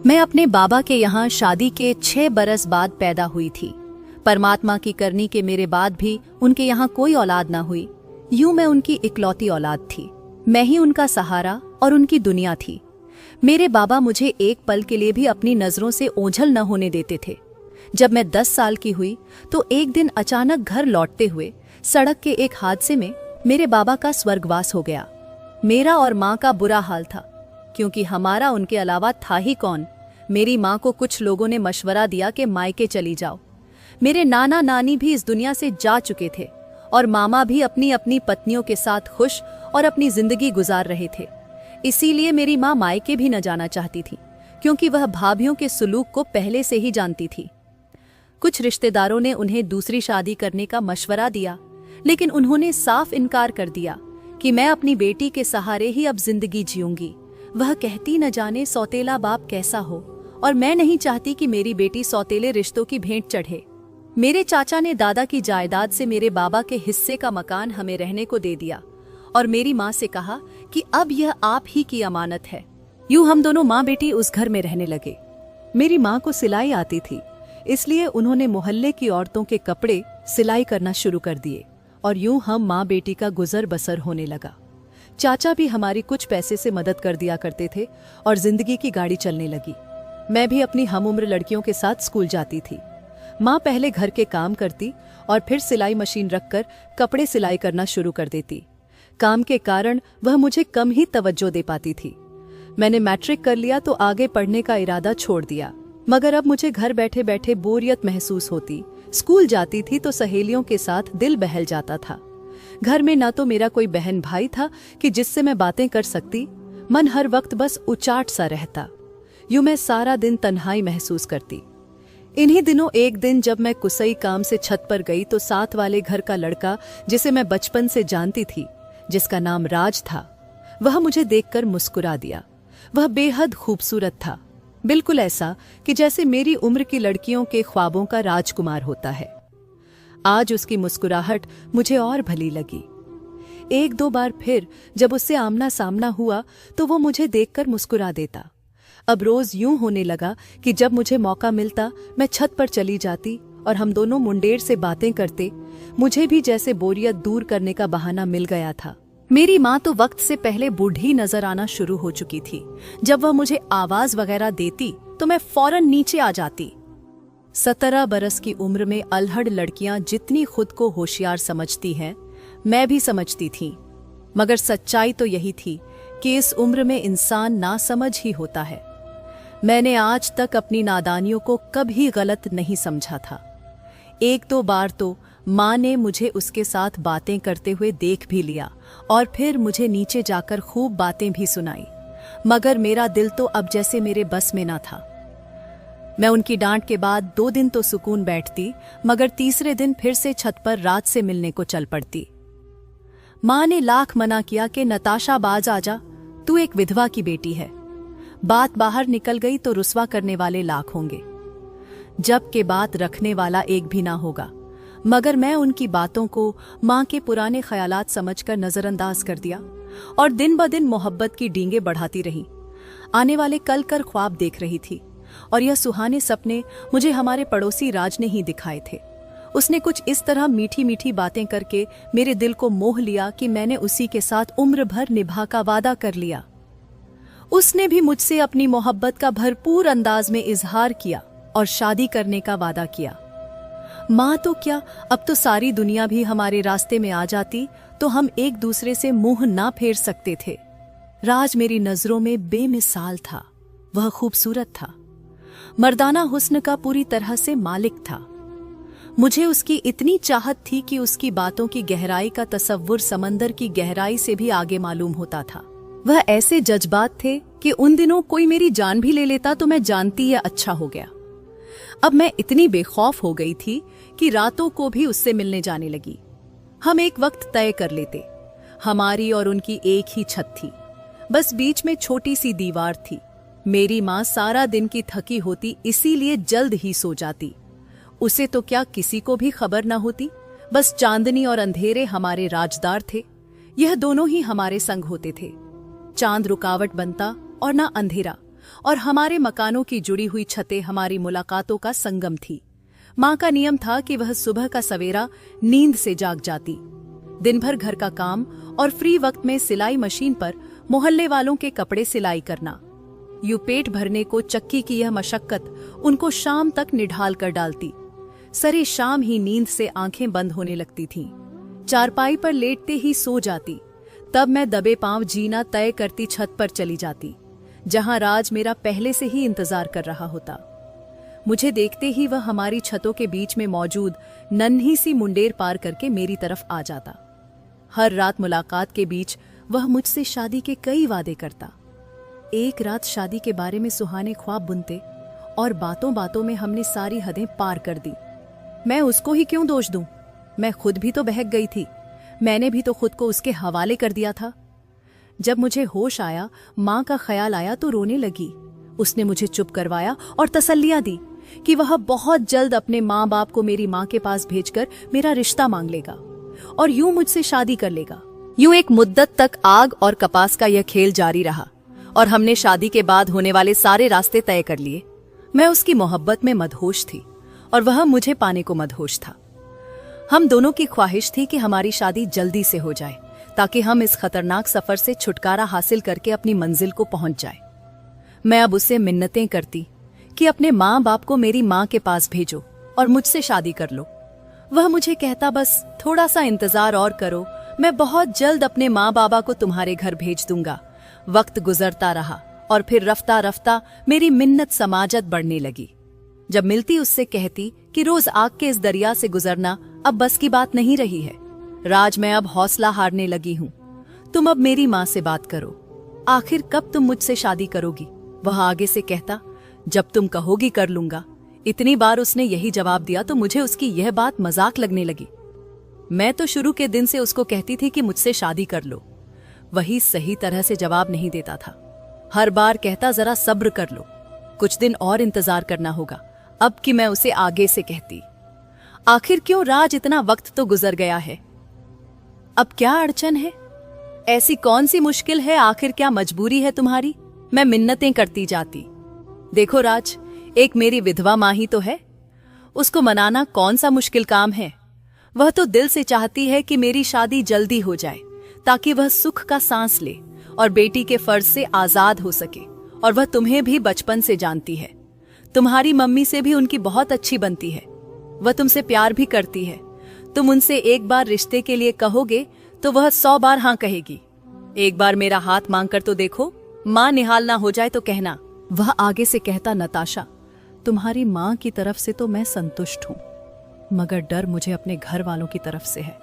मैं अपने बाबा के यहाँ शादी के 6 बरस बाद पैदा हुई थी। परमात्मा की करनी के मेरे बाद भी उनके यहाँ कोई औलाद ना हुई। यूं मैं उनकी इकलौती औलाद थी। मैं ही उनका सहारा और उनकी दुनिया थी। मेरे बाबा मुझे एक पल के लिए भी अपनी नजरों से ओझल न होने देते थे। जब मैं 10 साल की हुई तो एक दिन अचानक घर लौटते हुए सड़क के एक हादसे में मेरे बाबा का स्वर्गवास हो गया। मेरा और माँ का बुरा हाल था, क्योंकि हमारा उनके अलावा था ही कौन। मेरी माँ को कुछ लोगों ने मशवरा दिया कि मायके चली जाओ। मेरे नाना नानी भी इस दुनिया से जा चुके थे और मामा भी अपनी अपनी पत्नियों के साथ खुश और अपनी जिंदगी गुजार रहे थे। इसीलिए मेरी माँ मायके भी न जाना चाहती थी, क्योंकि वह भाभियों के सुलूक को पहले से ही जानती थी। कुछ रिश्तेदारों ने उन्हें दूसरी शादी करने का मशवरा दिया, लेकिन उन्होंने साफ इनकार कर दिया कि मैं अपनी बेटी के सहारे ही अब जिंदगी जीऊंगी। वह कहती न जाने सौतेला बाप कैसा हो, और मैं नहीं चाहती कि मेरी बेटी सौतेले रिश्तों की भेंट चढ़े। मेरे चाचा ने दादा की जायदाद से मेरे बाबा के हिस्से का मकान हमें रहने को दे दिया और मेरी माँ से कहा कि अब यह आप ही की अमानत है। यूं हम दोनों माँ बेटी उस घर में रहने लगे। मेरी माँ को सिलाई आती थी, इसलिए उन्होंने मोहल्ले की औरतों के कपड़े सिलाई करना शुरू कर दिए और यूं हम माँ बेटी का गुजर बसर होने लगा। चाचा भी हमारी कुछ पैसे से मदद कर दिया करते थे और जिंदगी की गाड़ी चलने लगी। मैं भी अपनी हमउम्र लड़कियों के साथ स्कूल जाती थी। माँ पहले घर के काम करती और फिर सिलाई मशीन रखकर कपड़े सिलाई करना शुरू कर देती। काम के कारण वह मुझे कम ही तवज्जो दे पाती थी। मैंने मैट्रिक कर लिया तो आगे पढ़ने का इरादा छोड़ दिया, मगर अब मुझे घर बैठे बैठे बोरियत महसूस होती। स्कूल जाती थी तो सहेलियों के साथ दिल बहल जाता था। घर में ना तो मेरा कोई बहन भाई था कि जिससे मैं बातें कर सकती। मन हर वक्त बस उचाट सा रहता। यूं मैं सारा दिन तन्हाई महसूस करती। इन्हीं दिनों एक दिन जब मैं कुसई काम से छत पर गई तो साथ वाले घर का लड़का, जिसे मैं बचपन से जानती थी, जिसका नाम राज था, वह मुझे देखकर मुस्कुरा दिया। वह बेहद खूबसूरत था, बिल्कुल ऐसा कि जैसे मेरी उम्र की लड़कियों के ख्वाबों का राजकुमार होता है। आज उसकी मुस्कुराहट मुझे और भली लगी। 1-2 बार फिर जब उससे आमना सामना हुआ तो वो मुझे देखकर मुस्कुरा देता। अब रोज यूं होने लगा कि जब मुझे मौका मिलता मैं छत पर चली जाती और हम दोनों मुंडेर से बातें करते। मुझे भी जैसे बोरियत दूर करने का बहाना मिल गया था। मेरी माँ तो वक्त से पहले बूढ़ी नजर आना शुरू हो चुकी थी। जब वह मुझे आवाज वगैरह देती तो मैं फौरन नीचे आ जाती। 17 बरस की उम्र में अल्हड़ लड़कियां जितनी खुद को होशियार समझती हैं, मैं भी समझती थी। मगर सच्चाई तो यही थी कि इस उम्र में इंसान नासमझ ही होता है। मैंने आज तक अपनी नादानियों को कभी गलत नहीं समझा था। 1-2 बार तो माँ ने मुझे उसके साथ बातें करते हुए देख भी लिया और फिर मुझे नीचे जाकर खूब बातें भी सुनाई, मगर मेरा दिल तो अब जैसे मेरे बस में ना था। मैं उनकी डांट के बाद 2 दिन तो सुकून बैठती, मगर तीसरे दिन फिर से छत पर रात से मिलने को चल पड़ती। माँ ने लाख मना किया कि नताशा बाज आजा, तू एक विधवा की बेटी है। बात बाहर निकल गई तो रुस्वा करने वाले लाख होंगे, जब के बात रखने वाला एक भी ना होगा। मगर मैं उनकी बातों को माँ के पुराने ख्यालात समझकर नजरअंदाज कर दिया और दिन ब दिन मोहब्बत की डींगे बढ़ाती रही। आने वाले कल कर ख्वाब देख रही थी और यह सुहाने सपने मुझे हमारे पड़ोसी राज ने ही दिखाए थे। उसने कुछ इस तरह मीठी मीठी बातें करके मेरे दिल को मोह लिया कि मैंने उसी के साथ उम्र भर निभा का वादा कर लिया। उसने भी मुझसे अपनी मोहब्बत का भरपूर अंदाज में इजहार किया और शादी करने का वादा किया। माँ तो क्या, अब तो सारी दुनिया भी हमारे रास्ते में आ जाती तो हम एक दूसरे से मुंह ना फेर सकते थे। राज मेरी नजरों में बेमिसाल था। वह खूबसूरत था, मर्दाना हुस्न का पूरी तरह से मालिक था। मुझे उसकी इतनी चाहत थी कि उसकी बातों की गहराई का तसव्वुर समंदर की गहराई से भी आगे मालूम होता था। वह ऐसे जज्बात थे कि उन दिनों कोई मेरी जान भी ले लेता तो मैं जानती यह अच्छा हो गया। अब मैं इतनी बेखौफ हो गई थी कि रातों को भी उससे मिलने जाने लगी। हम एक वक्त तय कर लेते। हमारी और उनकी एक ही छत थी, बस बीच में छोटी सी दीवार थी। मेरी माँ सारा दिन की थकी होती, इसीलिए जल्द ही सो जाती। उसे तो क्या किसी को भी खबर ना होती। बस चांदनी और अंधेरे हमारे राजदार थे। यह दोनों ही हमारे संग होते थे। चांद रुकावट बनता और ना अंधेरा। और हमारे मकानों की जुड़ी हुई छतें हमारी मुलाकातों का संगम थी। माँ का नियम था कि वह सुबह का सवेरा नींद से जाग जाती, दिन भर घर का काम और फ्री वक्त में सिलाई मशीन पर मोहल्ले वालों के कपड़े सिलाई करना। यूं पेट भरने को चक्की की यह मशक्कत उनको शाम तक निढाल कर डालती। सरे शाम ही नींद से आंखें बंद होने लगती थीं। चारपाई पर लेटते ही सो जाती। तब मैं दबे पांव जीना तय करती छत पर चली जाती, जहां राज मेरा पहले से ही इंतजार कर रहा होता। मुझे देखते ही वह हमारी छतों के बीच में मौजूद नन्ही सी मुंडेर पार करके मेरी तरफ आ जाता। हर रात मुलाकात के बीच वह मुझसे शादी के कई वादे करता। एक रात शादी के बारे में सुहाने ख्वाब बुनते और बातों बातों में हमने सारी हदें पार कर दी। मैं उसको ही क्यों दोष दूं? मैं खुद भी तो बहक गई थी। मैंने भी तो खुद को उसके हवाले कर दिया था। जब मुझे होश आया, माँ का ख्याल आया तो रोने लगी। उसने मुझे चुप करवाया और तसल्लियां दी कि वह बहुत जल्द अपने माँ बाप को मेरी माँ के पास भेजकर मेरा रिश्ता मांग लेगा और यूं मुझसे शादी कर लेगा। यूं एक मुद्दत तक आग और कपास का यह खेल जारी रहा और हमने शादी के बाद होने वाले सारे रास्ते तय कर लिए। मैं उसकी मोहब्बत में मदहोश थी और वह मुझे पाने को मदहोश था। हम दोनों की ख्वाहिश थी कि हमारी शादी जल्दी से हो जाए ताकि हम इस खतरनाक सफर से छुटकारा हासिल करके अपनी मंजिल को पहुंच जाए। मैं अब उससे मिन्नतें करती कि अपने माँ बाप को मेरी माँ के पास भेजो और मुझसे शादी कर लो। वह मुझे कहता, बस थोड़ा सा इंतजार और करो, मैं बहुत जल्द अपने माँ बाबा को तुम्हारे घर भेज दूंगा। वक्त गुजरता रहा और फिर रफ्ता रफ्ता मेरी मिन्नत समाजत बढ़ने लगी। जब मिलती उससे कहती कि रोज आग के इस दरिया से गुजरना अब बस की बात नहीं रही है। राज, मैं अब हौसला हारने लगी हूँ। तुम अब मेरी माँ से बात करो। आखिर कब तुम मुझसे शादी करोगी? वह आगे से कहता, जब तुम कहोगी कर लूंगा। इतनी बार उसने यही जवाब दिया तो मुझे उसकी यह बात मजाक लगने लगी। मैं तो शुरू के दिन से उसको कहती थी कि मुझसे शादी कर लो। वही सही तरह से जवाब नहीं देता था। हर बार कहता, जरा सब्र कर लो, कुछ दिन और इंतजार करना होगा। अब कि मैं उसे आगे से कहती, आखिर क्यों राज, इतना वक्त तो गुजर गया है। अब क्या अड़चन है? ऐसी कौन सी मुश्किल है? आखिर क्या मजबूरी है तुम्हारी? मैं मिन्नतें करती जाती। देखो राज, एक मेरी विधवा माँ ही तो है, उसको मनाना कौन सा मुश्किल काम है। वह तो दिल से चाहती है कि मेरी शादी जल्दी हो जाए ताकि वह सुख का सांस ले और बेटी के फर्ज से आजाद हो सके। और वह तुम्हें भी बचपन से जानती है। तुम्हारी मम्मी से भी उनकी बहुत अच्छी बनती है। वह तुमसे प्यार भी करती है। तुम उनसे एक बार रिश्ते के लिए कहोगे तो वह 100 बार हाँ कहेगी। एक बार मेरा हाथ मांग कर तो देखो, माँ निहाल ना हो जाए तो कहना। वह आगे से कहता, नताशा, तुम्हारी माँ की तरफ से तो मैं संतुष्ट हूँ, मगर डर मुझे अपने घर वालों की तरफ से है।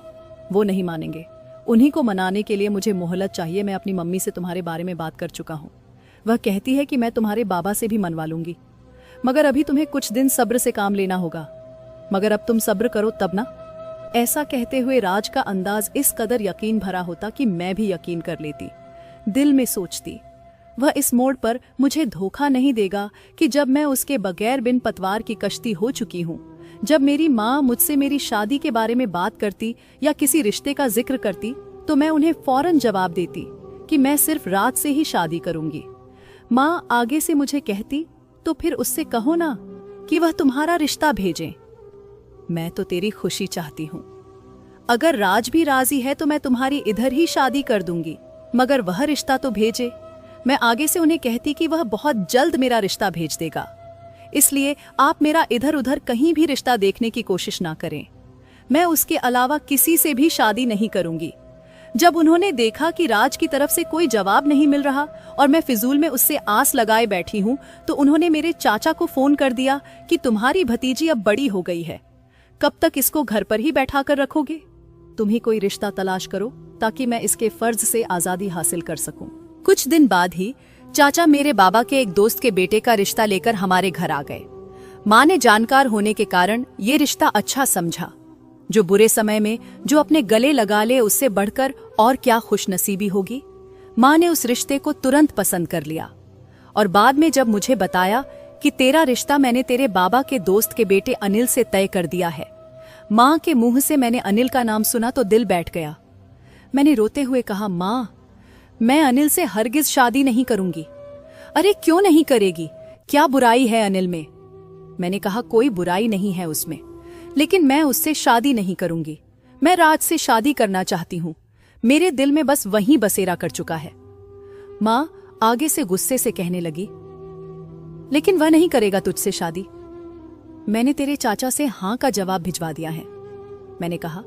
वो नहीं मानेंगे। उन्हीं को मनाने के लिए मुझे मोहलत चाहिए। मैं अपनी मम्मी से तुम्हारे बारे में बात कर चुका हूँ। वह कहती है कि मैं तुम्हारे बाबा से भी मनवा लूंगी, मगर अभी तुम्हें कुछ दिन सब्र से काम लेना होगा। मगर अब तुम सब्र करो तब ना। ऐसा कहते हुए राज का अंदाज इस कदर यकीन भरा होता कि मैं भी यकीन कर लेती। दिल में सोचती, वह इस मोड़ पर मुझे धोखा नहीं देगा कि जब मैं उसके बगैर बिन पतवार की कश्ती हो चुकी हूँ। जब मेरी माँ मुझसे मेरी शादी के बारे में बात करती या किसी रिश्ते का जिक्र करती तो मैं उन्हें फौरन जवाब देती कि मैं सिर्फ रात से ही शादी करूंगी। माँ आगे से मुझे कहती, तो फिर उससे कहो ना कि वह तुम्हारा रिश्ता भेजें। मैं तो तेरी खुशी चाहती हूँ। अगर राज भी राजी है तो मैं तुम्हारी इधर ही शादी कर दूंगी, मगर वह रिश्ता तो भेजे। मैं आगे से उन्हें कहती कि वह बहुत जल्द मेरा रिश्ता भेज देगा, इसलिए आप मेरा इधर उधर कहीं भी रिश्ता देखने की कोशिश ना करें। मैं उसके अलावा किसी से भी शादी नहीं करूंगी। जब उन्होंने देखा कि राज की तरफ से कोई जवाब नहीं मिल रहा और मैं फिजूल में उससे आस लगाए बैठी हूं, तो उन्होंने मेरे चाचा को फोन कर दिया कि तुम्हारी भतीजी अब बड़ी हो गई है, कब तक इसको घर पर ही बैठा कर रखोगे? तुम ही कोई रिश्ता तलाश करो ताकि मैं इसके फर्ज से आजादी हासिल कर सकूं। कुछ दिन बाद ही चाचा मेरे बाबा के एक दोस्त के बेटे का रिश्ता लेकर हमारे घर आ गए। माँ ने जानकार होने के कारण ये रिश्ता अच्छा समझा। जो बुरे समय में जो अपने गले लगा ले उससे बढ़कर और क्या खुशनसीबी होगी। माँ ने उस रिश्ते को तुरंत पसंद कर लिया और बाद में जब मुझे बताया कि तेरा रिश्ता मैंने तेरे बाबा के दोस्त के बेटे अनिल से तय कर दिया है, माँ के मुंह से मैंने अनिल का नाम सुना तो दिल बैठ गया। मैंने रोते हुए कहा, माँ, मैं अनिल से हरगिज शादी नहीं करूंगी। अरे क्यों नहीं करेगी, क्या बुराई है अनिल में? मैंने कहा कोई बुराई नहीं है उसमें, लेकिन मैं उससे शादी नहीं करूंगी। मैं राज से शादी करना चाहती हूँ। मेरे दिल में बस वहीं बसेरा कर चुका है। माँ आगे से गुस्से से कहने लगी, लेकिन वह नहीं करेगा तुझसे शादी। मैंने तेरे चाचा से हाँ का जवाब भिजवा दिया है। मैंने कहा,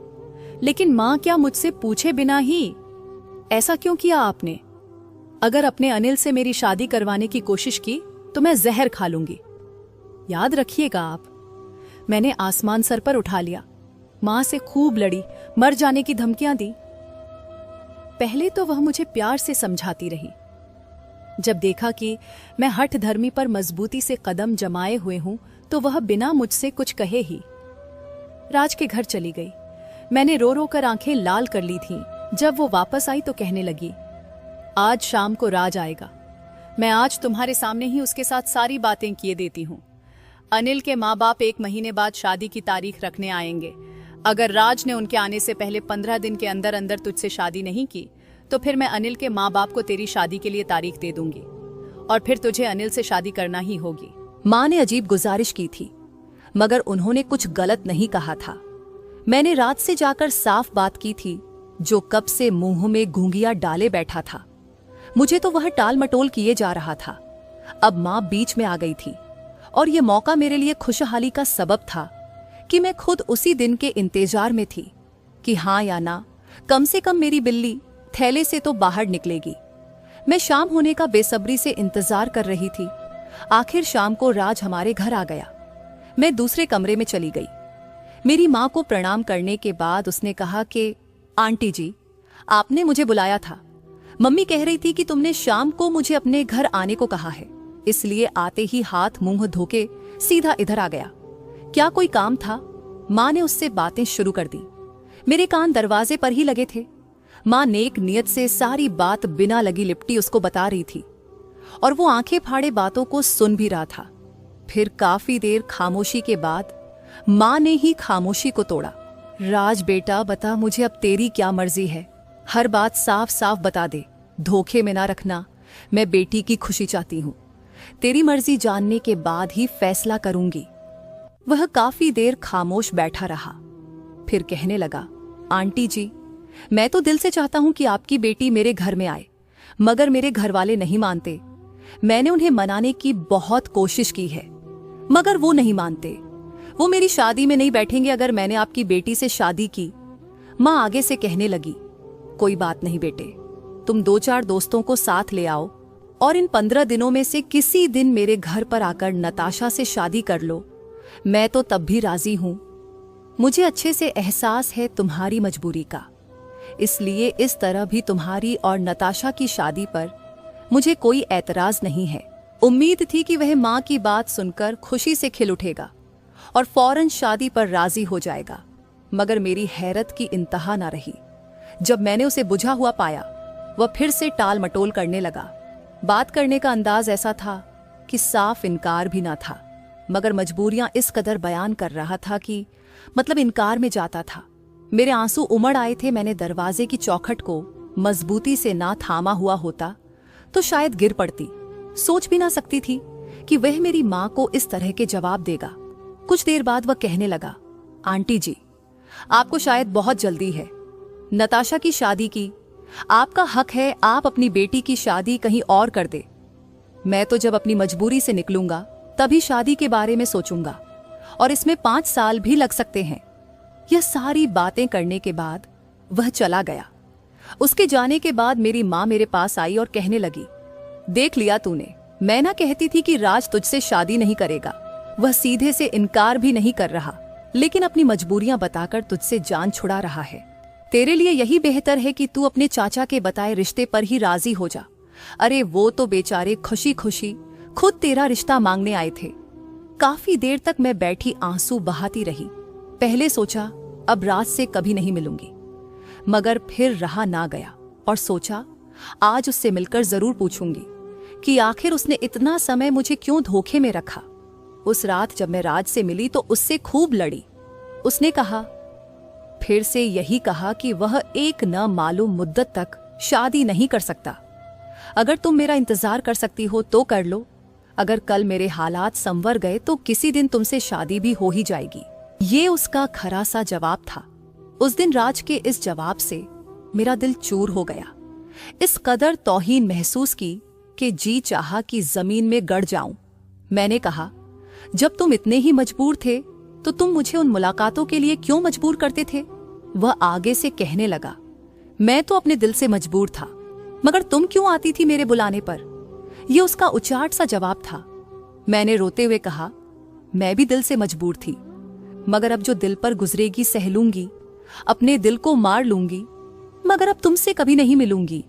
लेकिन माँ क्या मुझसे पूछे बिना ही ऐसा क्यों किया आपने? अगर अपने अनिल से मेरी शादी करवाने की कोशिश की तो मैं जहर खा लूंगी, याद रखिएगा आप। मैंने आसमान सर पर उठा लिया। मां से खूब लड़ी, मर जाने की धमकियां दी। पहले तो वह मुझे प्यार से समझाती रही। जब देखा कि मैं हठ धर्मी पर मजबूती से कदम जमाए हुए हूं तो वह बिना मुझसे कुछ कहे ही राज के घर चली गई। मैंने रो रो कर आंखें लाल कर ली थीं। जब वो वापस आई तो कहने लगी, आज शाम को राज आएगा। मैं आज तुम्हारे सामने ही उसके साथ सारी बातें किए देती हूँ। अनिल के माँ बाप 1 महीने बाद शादी की तारीख रखने आएंगे। अगर राज ने उनके आने से पहले 15 दिन के अंदर अंदर तुझसे शादी नहीं की तो फिर मैं अनिल के माँ बाप को तेरी शादी के लिए तारीख दे दूंगी और फिर तुझे अनिल से शादी करना ही होगी। माँ ने अजीब गुजारिश की थी, मगर उन्होंने कुछ गलत नहीं कहा था। मैंने रात से जाकर साफ बात की थी, जो कब से मुंह में घुंघिया डाले बैठा था। मुझे तो वह टाल मटोल किए जा रहा था। अब माँ बीच में आ गई थी और यह मौका मेरे लिए खुशहाली का सबब था कि मैं खुद उसी दिन के इंतजार में थी कि हाँ या ना, कम से कम मेरी बिल्ली थैले से तो बाहर निकलेगी। मैं शाम होने का बेसब्री से इंतजार कर रही थी। आखिर शाम को राज हमारे घर आ गया। मैं दूसरे कमरे में चली गई। मेरी माँ को प्रणाम करने के बाद उसने कहा कि आंटी जी, आपने मुझे बुलाया था। मम्मी कह रही थी कि तुमने शाम को मुझे अपने घर आने को कहा है, इसलिए आते ही हाथ मुंह धोके सीधा इधर आ गया। क्या कोई काम था? माँ ने उससे बातें शुरू कर दी। मेरे कान दरवाजे पर ही लगे थे। माँ नेक नियत से सारी बात बिना लगी लिपटी उसको बता रही थी और वो आंखें फाड़े बातों को सुन भी रहा था। फिर काफी देर खामोशी के बाद माँ ने ही खामोशी को तोड़ा। राज बेटा, बता मुझे अब तेरी क्या मर्जी है? हर बात साफ साफ बता दे, धोखे में ना रखना। मैं बेटी की खुशी चाहती हूँ। तेरी मर्जी जानने के बाद ही फैसला करूंगी। वह काफी देर खामोश बैठा रहा, फिर कहने लगा, आंटी जी, मैं तो दिल से चाहता हूं कि आपकी बेटी मेरे घर में आए, मगर मेरे घर वाले नहीं मानते। मैंने उन्हें मनाने की बहुत कोशिश की है, मगर वो नहीं मानते। वो मेरी शादी में नहीं बैठेंगे अगर मैंने आपकी बेटी से शादी की। माँ आगे से कहने लगी, कोई बात नहीं बेटे, तुम 2-4 दोस्तों को साथ ले आओ और इन 15 दिनों में से किसी दिन मेरे घर पर आकर नताशा से शादी कर लो। मैं तो तब भी राजी हूं। मुझे अच्छे से एहसास है तुम्हारी मजबूरी का, इसलिए इस तरह भी तुम्हारी और नताशा की शादी पर मुझे कोई एतराज नहीं है। उम्मीद थी कि वह माँ की बात सुनकर खुशी से खिल उठेगा और फौरन शादी पर राजी हो जाएगा, मगर मेरी हैरत की इंतहा ना रही जब मैंने उसे बुझा हुआ पाया। वह फिर से टाल मटोल करने लगा। बात करने का अंदाज ऐसा था कि साफ इनकार भी ना था, मगर मजबूरियां इस कदर बयान कर रहा था कि मतलब इनकार में जाता था। मेरे आंसू उमड़ आए थे। मैंने दरवाजे की चौखट को मजबूती से ना थामा हुआ होता तो शायद गिर पड़ती। सोच भी ना सकती थी कि वह मेरी माँ को इस तरह के जवाब देगा। कुछ देर बाद वह कहने लगा, आंटी जी, आपको शायद बहुत जल्दी है नताशा की शादी की। आपका हक है, आप अपनी बेटी की शादी कहीं और कर दे। मैं तो जब अपनी मजबूरी से निकलूंगा तभी शादी के बारे में सोचूंगा, और इसमें 5 साल भी लग सकते हैं। यह सारी बातें करने के बाद वह चला गया। उसके जाने के बाद मेरी माँ मेरे पास आई और कहने लगी, देख लिया तूने, मैं ना कहती थी कि राज तुझसे शादी नहीं करेगा। वह सीधे से इनकार भी नहीं कर रहा, लेकिन अपनी मजबूरियां बताकर तुझसे जान छुड़ा रहा है। तेरे लिए यही बेहतर है कि तू अपने चाचा के बताए रिश्ते पर ही राजी हो जा। अरे वो तो बेचारे खुशी खुशी खुद तेरा रिश्ता मांगने आए थे। काफी देर तक मैं बैठी आंसू बहाती रही। पहले सोचा अब राज से कभी नहीं मिलूंगी, मगर फिर रहा ना गया और सोचा आज उससे मिलकर जरूर पूछूंगी कि आखिर उसने इतना समय मुझे क्यों धोखे में रखा। उस रात जब मैं राज से मिली तो उससे खूब लड़ी। उसने कहा, फिर से यही कहा कि वह एक न मालूम मुद्दत तक शादी नहीं कर सकता। अगर तुम मेरा इंतजार कर सकती हो तो कर लो। अगर कल मेरे हालात संवर गए तो किसी दिन तुमसे शादी भी हो ही जाएगी। ये उसका खरा सा जवाब था। उस दिन राज के इस जवाब से मेरा दिल चूर हो गया। इस कदर तौहीन महसूस की कि जी चाहा कि जमीन में गड़ जाऊं। मैंने कहा, जब तुम इतने ही मजबूर थे तो तुम मुझे उन मुलाकातों के लिए क्यों मजबूर करते थे? वह आगे से कहने लगा, मैं तो अपने दिल से मजबूर था, मगर तुम क्यों आती थी मेरे बुलाने पर? यह उसका उचाट सा जवाब था। मैंने रोते हुए कहा, मैं भी दिल से मजबूर थी, मगर अब जो दिल पर गुजरेगी सह लूंगी, अपने दिल को मार लूंगी, मगर अब तुमसे कभी नहीं मिलूंगी।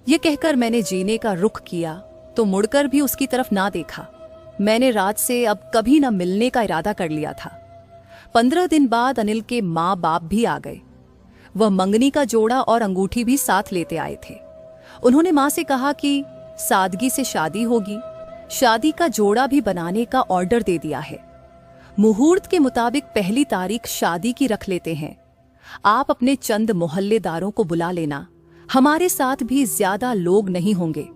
यह कहकर मैंने जीने का रुख किया तो मुड़कर भी उसकी तरफ ना देखा। मैंने राज से अब कभी न मिलने का इरादा कर लिया था। 15 दिन बाद अनिल के माँ बाप भी आ गए। वह मंगनी का जोड़ा और अंगूठी भी साथ लेते आए थे। उन्होंने माँ से कहा कि सादगी से शादी होगी, शादी का जोड़ा भी बनाने का ऑर्डर दे दिया है। मुहूर्त के मुताबिक पहली तारीख शादी की रख लेते हैं। आप अपने चंद मोहल्लेदारों को बुला लेना, हमारे साथ भी ज्यादा लोग नहीं होंगे।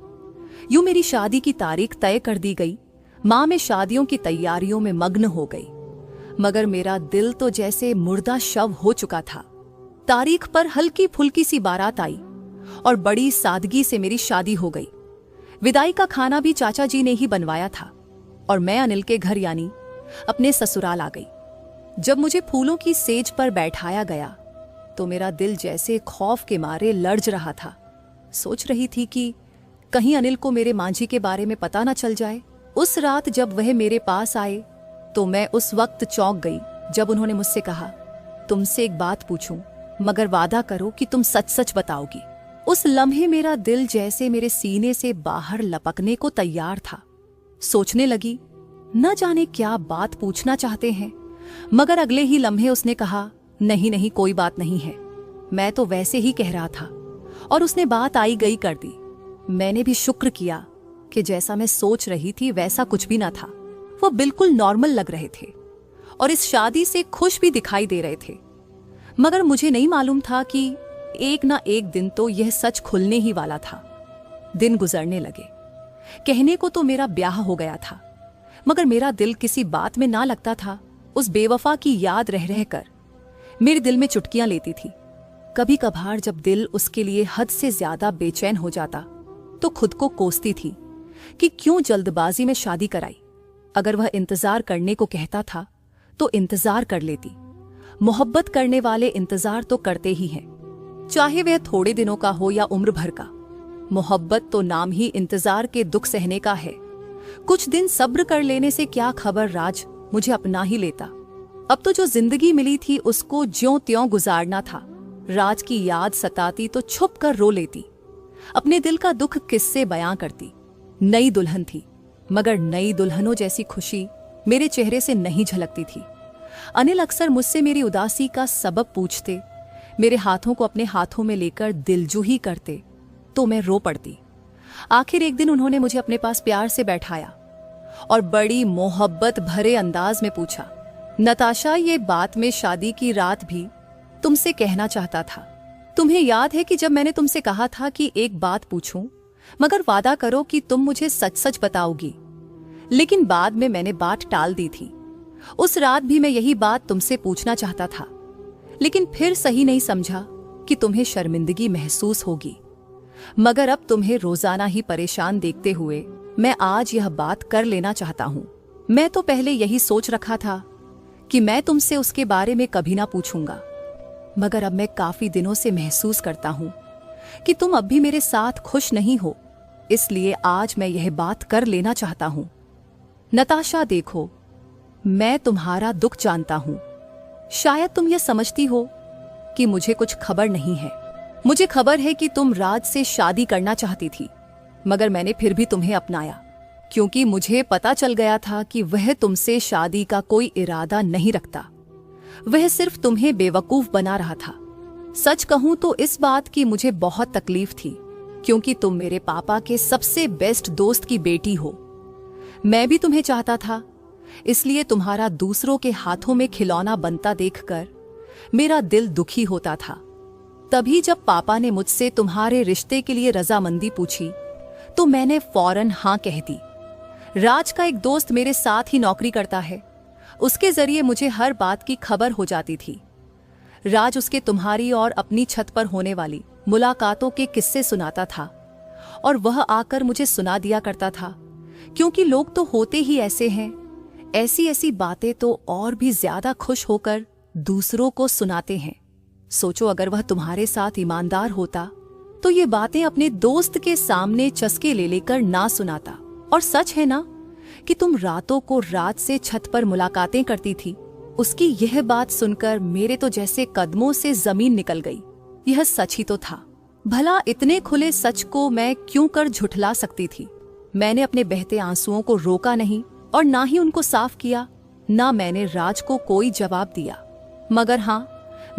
यूं मेरी शादी की तारीख तय कर दी गई। माँ में शादियों की तैयारियों में मग्न हो गई, मगर मेरा दिल तो जैसे मुर्दा शव हो चुका था। तारीख पर हल्की फुल्की सी बारात आई और बड़ी सादगी से मेरी शादी हो गई। विदाई का खाना भी चाचा जी ने ही बनवाया था और मैं अनिल के घर यानी अपने ससुराल आ गई। जब मुझे फूलों की सेज पर बैठाया गया तो मेरा दिल जैसे खौफ के मारे लर्ज रहा था। सोच रही थी कि कहीं अनिल को मेरे मांझी के बारे में पता न चल जाए। उस रात जब वह मेरे पास आए तो मैं उस वक्त चौंक गई जब उन्होंने मुझसे कहा, तुमसे एक बात पूछूं, मगर वादा करो कि तुम सच सच बताओगी। उस लम्हे मेरा दिल जैसे मेरे सीने से बाहर लपकने को तैयार था। सोचने लगी, न जाने क्या बात पूछना चाहते हैं, मगर अगले ही लम्हे उसने कहा, नहीं नहीं कोई बात नहीं है, मैं तो वैसे ही कह रहा था। और उसने बात आई गई कर दी। मैंने भी शुक्र किया कि जैसा मैं सोच रही थी वैसा कुछ भी ना था। वो बिल्कुल नॉर्मल लग रहे थे और इस शादी से खुश भी दिखाई दे रहे थे। मगर मुझे नहीं मालूम था कि एक ना एक दिन तो यह सच खुलने ही वाला था। दिन गुजरने लगे। कहने को तो मेरा ब्याह हो गया था, मगर मेरा दिल किसी बात में ना लगता था। उस बेवफा की याद रह रहकर मेरे दिल में चुटकियां लेती थी। कभी कभार जब दिल उसके लिए हद से ज्यादा बेचैन हो जाता तो खुद को कोसती थी कि क्यों जल्दबाजी में शादी कराई। अगर वह इंतजार करने को कहता था तो इंतजार कर लेती। मोहब्बत करने वाले इंतजार तो करते ही हैं, चाहे वह थोड़े दिनों का हो या उम्र भर का। मोहब्बत तो नाम ही इंतजार के दुख सहने का है। कुछ दिन सब्र कर लेने से क्या खबर राज मुझे अपना ही लेता। अब तो जो जिंदगी मिली थी उसको ज्यों त्यों गुजारना था। राज की याद सताती तो छुप कर रो लेती, अपने दिल का दुख किससे बयां करती। नई दुल्हन थी, मगर नई दुल्हनों जैसी खुशी मेरे चेहरे से नहीं झलकती थी। अनिल अक्सर मुझसे मेरी उदासी का सबब पूछते, मेरे हाथों को अपने हाथों में लेकर दिलजूही करते तो मैं रो पड़ती। आखिर एक दिन उन्होंने मुझे अपने पास प्यार से बैठाया और बड़ी मोहब्बत भरे अंदाज में पूछा, नताशा, ये बात मैं शादी की रात भी तुमसे कहना चाहता था। तुम्हें याद है कि जब मैंने तुमसे कहा था कि एक बात पूछूं, मगर वादा करो कि तुम मुझे सच सच बताओगी। लेकिन बाद में मैंने बात टाल दी थी। उस रात भी मैं यही बात तुमसे पूछना चाहता था, लेकिन फिर सही नहीं समझा कि तुम्हें शर्मिंदगी महसूस होगी। मगर अब तुम्हें रोजाना ही परेशान देखते हुए मैं आज यह बात कर लेना चाहता हूं। मैं तो पहले यही सोच रखा था कि मैं तुमसे उसके बारे में कभी ना पूछूंगा, मगर अब मैं काफी दिनों से महसूस करता हूं कि तुम अब भी मेरे साथ खुश नहीं हो, इसलिए आज मैं यह बात कर लेना चाहता हूं। नताशा, देखो, मैं तुम्हारा दुख जानता हूं। शायद तुम यह समझती हो कि मुझे कुछ खबर नहीं है। मुझे खबर है कि तुम राज से शादी करना चाहती थी, मगर मैंने फिर भी तुम्हें अपनाया, क्योंकि मुझे पता चल गया था कि वह तुमसे शादी का कोई इरादा नहीं रखता। वह सिर्फ तुम्हें बेवकूफ बना रहा था। सच कहूं तो इस बात की मुझे बहुत तकलीफ थी, क्योंकि तुम मेरे पापा के सबसे बेस्ट दोस्त की बेटी हो। मैं भी तुम्हें चाहता था, इसलिए तुम्हारा दूसरों के हाथों में खिलौना बनता देखकर मेरा दिल दुखी होता था। तभी जब पापा ने मुझसे तुम्हारे रिश्ते के लिए रजामंदी पूछी तो मैंने फौरन हाँ कह दी। राज का एक दोस्त मेरे साथ ही नौकरी करता है, उसके जरिए मुझे हर बात की खबर हो जाती थी। राज उसके तुम्हारी और अपनी छत पर होने वाली मुलाकातों के किस्से सुनाता था और वह आकर मुझे सुना दिया करता था, क्योंकि लोग तो होते ही ऐसे हैं, ऐसी ऐसी बातें तो और भी ज्यादा खुश होकर दूसरों को सुनाते हैं। सोचो अगर वह तुम्हारे साथ ईमानदार होता तो ये बातें अपने दोस्त के सामने चस्के ले लेकर ना सुनाता। और सच है ना कि तुम रातों को रात से छत पर मुलाकातें करती थी। उसकी यह बात सुनकर मेरे तो जैसे कदमों से जमीन निकल गई। यह सच ही तो था। भला इतने खुले सच को मैं क्यों कर झुठला सकती थी। मैंने अपने बहते आंसुओं को रोका नहीं और ना ही उनको साफ किया, ना मैंने राज को कोई जवाब दिया। मगर हाँ,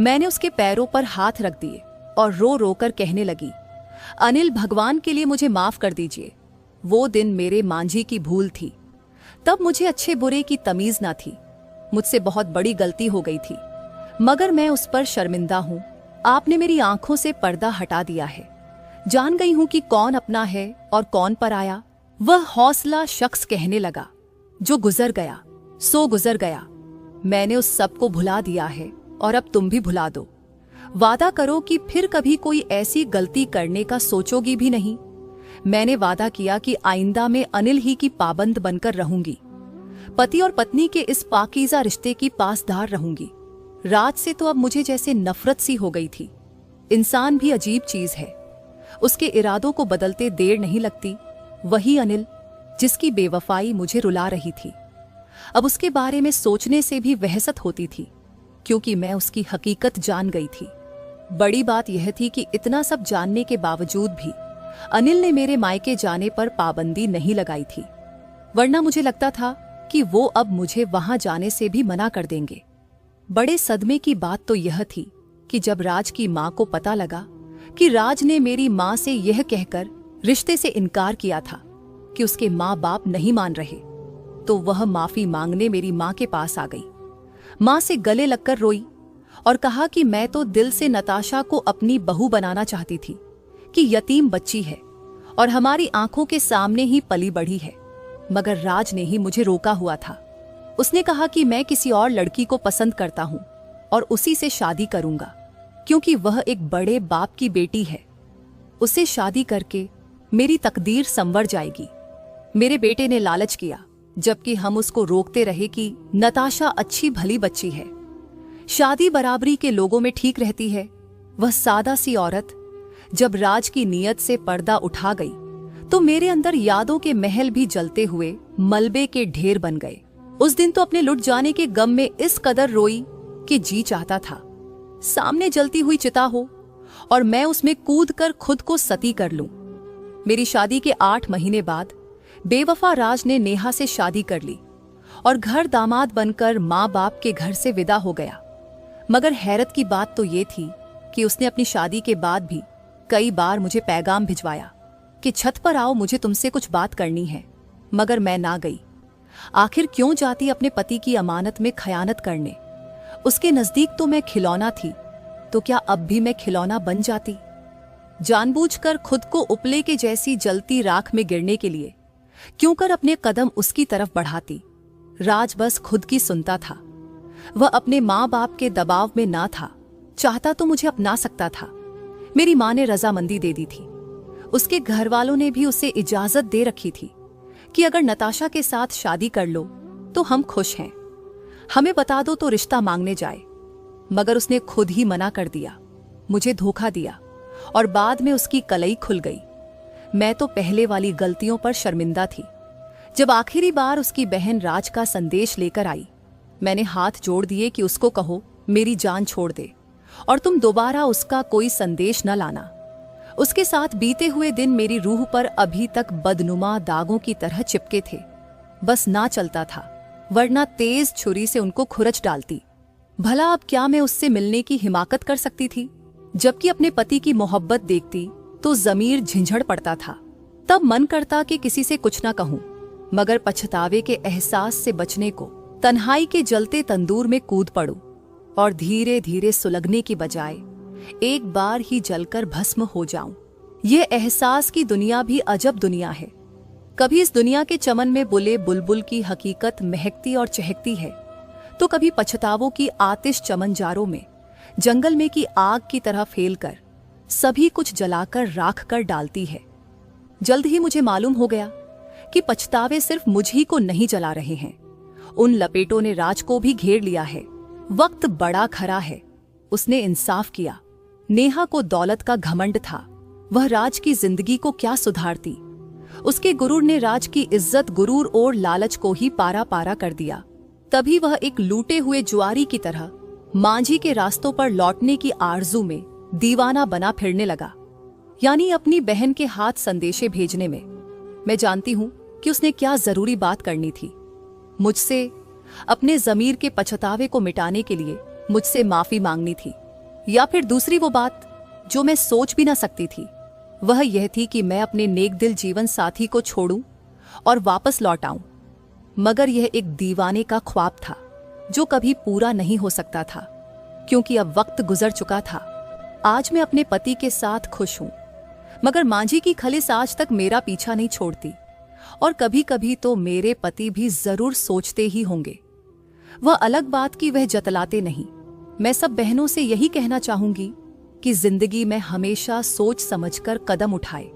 मैंने उसके पैरों पर हाथ रख दिए और रो रो कर कहने लगी, अनिल, भगवान के लिए मुझे माफ कर दीजिए। वो दिन मेरे मांझी की भूल थी। तब मुझे अच्छे बुरे की तमीज ना थी। मुझसे बहुत बड़ी गलती हो गई थी, मगर मैं उस पर शर्मिंदा हूँ। आपने मेरी आंखों से पर्दा हटा दिया है। जान गई हूँ कि कौन अपना है और कौन पराया। वह हौसला शख्स कहने लगा, जो गुजर गया सो गुजर गया। मैंने उस सब को भुला दिया है और अब तुम भी भुला दो। वादा करो कि फिर कभी कोई ऐसी गलती करने का सोचोगी भी नहीं। मैंने वादा किया कि आइंदा में अनिल ही की पाबंद बनकर रहूंगी। पति और पत्नी के इस पाकीज़ा रिश्ते की पासदार रहूंगी। राज से तो अब मुझे जैसे नफरत सी हो गई थी। इंसान भी अजीब चीज है, उसके इरादों को बदलते देर नहीं लगती। वही अनिल जिसकी बेवफाई मुझे रुला रही थी, अब उसके बारे में सोचने से भी वहशत होती थी, क्योंकि मैं उसकी हकीकत जान गई थी। बड़ी बात यह थी कि इतना सब जानने के बावजूद भी अनिल ने मेरे मायके जाने पर पाबंदी नहीं लगाई थी, वरना मुझे लगता था कि वो अब मुझे वहां जाने से भी मना कर देंगे। बड़े सदमे की बात तो यह थी कि जब राज की मां को पता लगा कि राज ने मेरी मां से यह कहकर रिश्ते से इनकार किया था कि उसके माँ बाप नहीं मान रहे, तो वह माफी मांगने मेरी मां के पास आ गई। मां से गले लगकर रोई और कहा कि मैं तो दिल से नताशा को अपनी बहू बनाना चाहती थी, कि यतीम बच्ची है और हमारी आंखों के सामने ही पली बढ़ी है। मगर राज ने ही मुझे रोका हुआ था। उसने कहा कि मैं किसी और लड़की को पसंद करता हूं और उसी से शादी करूंगा, क्योंकि वह एक बड़े बाप की बेटी है। उसे शादी करके मेरी तकदीर संवर जाएगी। मेरे बेटे ने लालच किया, जबकि हम उसको रोकते रहे कि नताशा अच्छी भली बच्ची है, शादी बराबरी के लोगों में ठीक रहती है। वह सादा सी औरत जब राज की नीयत से पर्दा उठा गई तो मेरे अंदर यादों के महल भी जलते हुए मलबे के ढेर बन गए। उस दिन तो अपने लुट जाने के गम में इस कदर रोई कि जी चाहता था सामने जलती हुई चिता हो और मैं उसमें कूदकर खुद को सती कर लूं। मेरी शादी के 8 महीने बाद बेवफा राज ने नेहा से शादी कर ली और घर दामाद बनकर माँ बाप के घर से विदा हो गया। मगर हैरत की बात तो ये थी कि उसने अपनी शादी के बाद भी कई बार मुझे पैगाम भिजवाया कि छत पर आओ, मुझे तुमसे कुछ बात करनी है। मगर मैं ना गई। आखिर क्यों जाती अपने पति की अमानत में खयानत करने। उसके नजदीक तो मैं खिलौना थी, तो क्या अब भी मैं खिलौना बन जाती। जानबूझकर खुद को उपले के जैसी जलती राख में गिरने के लिए क्यों कर अपने कदम उसकी तरफ बढ़ाती। राज बस खुद की सुनता था। वह अपने माँ बाप के दबाव में ना था। चाहता तो मुझे अपना सकता था। मेरी माँ ने रजामंदी दे दी थी। उसके घर वालों ने भी उसे इजाजत दे रखी थी कि अगर नताशा के साथ शादी कर लो तो हम खुश हैं, हमें बता दो तो रिश्ता मांगने जाए। मगर उसने खुद ही मना कर दिया, मुझे धोखा दिया और बाद में उसकी कलई खुल गई। मैं तो पहले वाली गलतियों पर शर्मिंदा थी। जब आखिरी बार उसकी बहन राज का संदेश लेकर आई, मैंने हाथ जोड़ दिए कि उसको कहो मेरी जान छोड़ दे और तुम दोबारा उसका कोई संदेश न लाना। उसके साथ बीते हुए दिन मेरी रूह पर अभी तक बदनुमा दागों की तरह चिपके थे। बस ना चलता था, वरना तेज छुरी से उनको खुरच डालती। भला अब क्या मैं उससे मिलने की हिमाकत कर सकती थी। जबकि अपने पति की मोहब्बत देखती तो जमीर झिंझड़ पड़ता था। तब मन करता कि किसी से कुछ ना कहूं, मगर पछतावे के एहसास से बचने को तन्हाई के जलते तंदूर में कूद पड़ूं और धीरे धीरे सुलगने की बजाय एक बार ही जलकर भस्म हो जाऊं। ये एहसास की दुनिया भी अजब दुनिया है। कभी इस दुनिया के चमन में बुले बुलबुल की हकीकत महकती और चहकती है, तो कभी पछतावों की आतिश चमनजारों में जंगल में की आग की तरह फैलकर सभी कुछ जलाकर राख कर डालती है। जल्द ही मुझे मालूम हो गया कि पछतावे सिर्फ मुझ ही को नहीं जला रहे हैं, उन लपेटों ने राज को भी घेर लिया है। वक्त बड़ा खरा है, उसने इंसाफ किया। नेहा को दौलत का घमंड था, वह राज की जिंदगी को क्या सुधारती। उसके गुरूर ने राज की इज्जत, गुरूर और लालच को ही पारा पारा कर दिया। तभी वह एक लूटे हुए जुआरी की तरह मांझी के रास्तों पर लौटने की आरजू में दीवाना बना फिरने लगा, यानी अपनी बहन के हाथ संदेशे भेजने में। मैं जानती हूं कि उसने क्या जरूरी बात करनी थी, मुझसे अपने जमीर के पछतावे को मिटाने के लिए मुझसे माफी मांगनी थी, या फिर दूसरी वो बात जो मैं सोच भी ना सकती थी, वह यह थी कि मैं अपने नेक दिल जीवन साथी को छोड़ूं और वापस लौट आऊं। मगर यह एक दीवाने का ख्वाब था जो कभी पूरा नहीं हो सकता था, क्योंकि अब वक्त गुजर चुका था। आज मैं अपने पति के साथ खुश हूं, मगर मांझी की खलिस आज तक मेरा पीछा नहीं छोड़ती, और कभी कभी तो मेरे पति भी जरूर सोचते ही होंगे। वह अलग बात कि वह जतलाते नहीं। मैं सब बहनों से यही कहना चाहूंगी कि जिंदगी में हमेशा सोच समझकर कदम उठाए।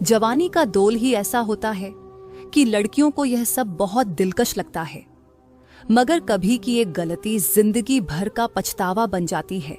जवानी का दौर ही ऐसा होता है कि लड़कियों को यह सब बहुत दिलकश लगता है, मगर कभी की एक गलती जिंदगी भर का पछतावा बन जाती है।